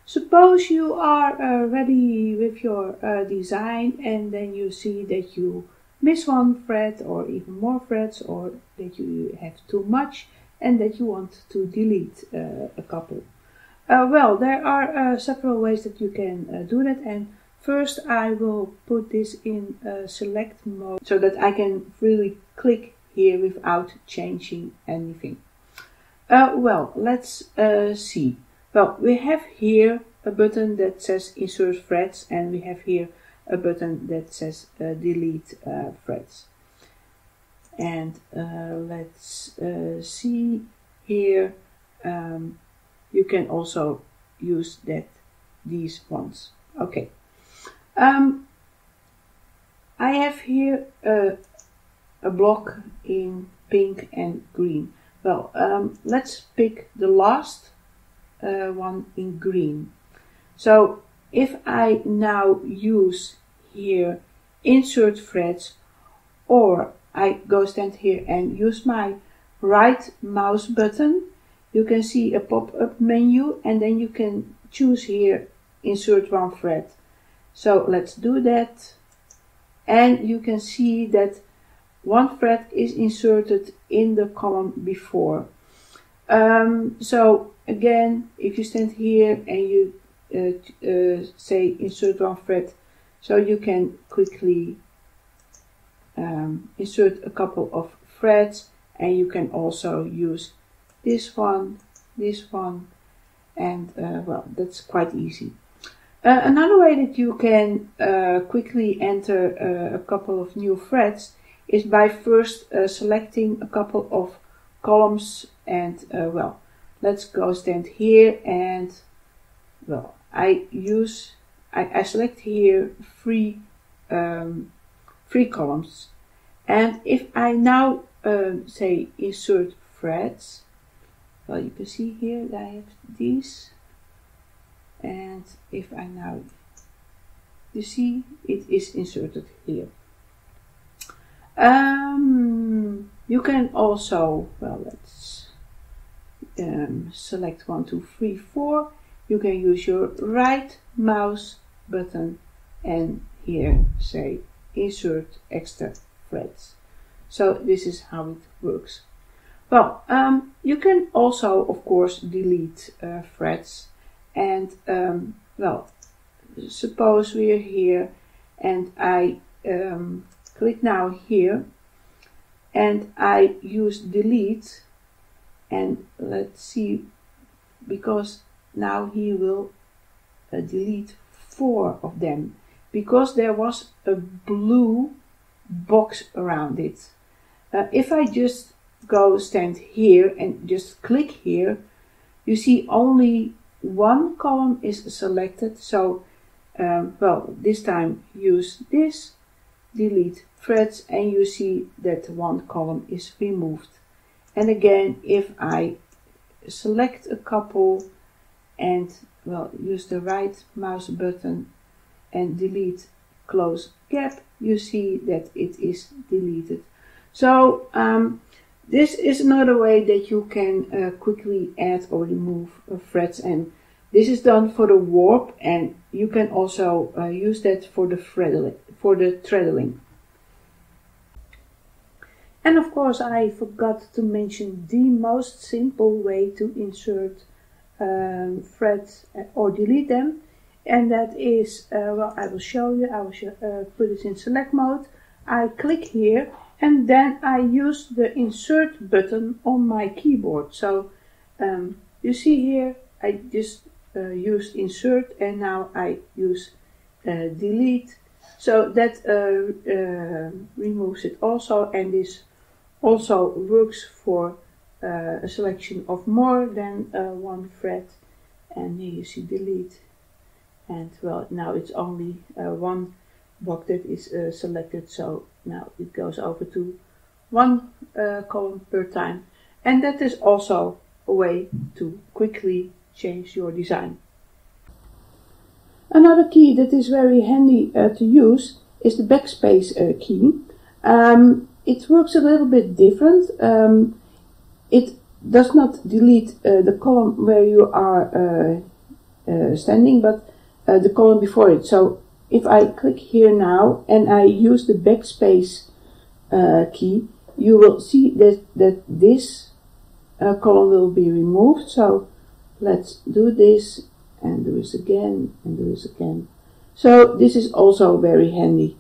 Suppose you are ready with your design and then you see that you miss one thread or even more threads, or that you have too much and that you want to delete a couple. Well, there are several ways that you can do that, and first I will put this in select mode so that I can really click here without changing anything. Well, let's see. Well, we have here a button that says insert threads, and we have here a button that says delete threads. And let's see here, you can also use these ones. Okay. I have here a block in pink and green. Well, let's pick the last one in green. So if I now use here insert threads, or I go stand here and use my right mouse button, you can see a pop-up menu, and then you can choose here insert one thread. So let's do that, and you can see that one thread is inserted in the column before. So again, if you stand here and you say insert one thread, so you can quickly insert a couple of threads, and you can also use this one, and well, that's quite easy. Another way that you can quickly enter a couple of new threads is by first selecting a couple of columns, and well, let's go stand here, and well, I select here three columns, and if I now say insert threads, well, you can see here that I have these, and if I now, you see it is inserted here. You can also, well, let's select 1, 2, 3, 4. You can use your right mouse button and here say insert extra threads. So this is how it works. Well, you can also, of course, delete threads, and well, suppose we are here and I click now here and I use delete, and let's see, because now he will delete 4 of them, because there was a blue box around it. If I just go stand here and just click here, you see only one column is selected. So well, this time use this, delete threads, and you see that one column is removed. And again, if I select a couple and well, use the right mouse button and delete close gap, you see that it is deleted. So this is another way that you can quickly add or remove threads, and this is done for the warp, and you can also use that for the threading. And of course, I forgot to mention the most simple way to insert threads or delete them, and that is, well, I will show you. I will put it in select mode. I click here, and then I use the insert button on my keyboard. So you see here, I just used insert, and now I use delete. So that removes it also, and this also works for a selection of more than one thread. And here you see delete, and well, now it's only one block that is selected, so now it goes over to one column per time. And that is also a way to quickly change your design. Another key that is very handy to use is the backspace key. It works a little bit different. It does not delete the column where you are standing, but the column before it. So if I click here now and I use the backspace key, you will see that this column will be removed. So let's do this and do this again and do this again. So this is also very handy.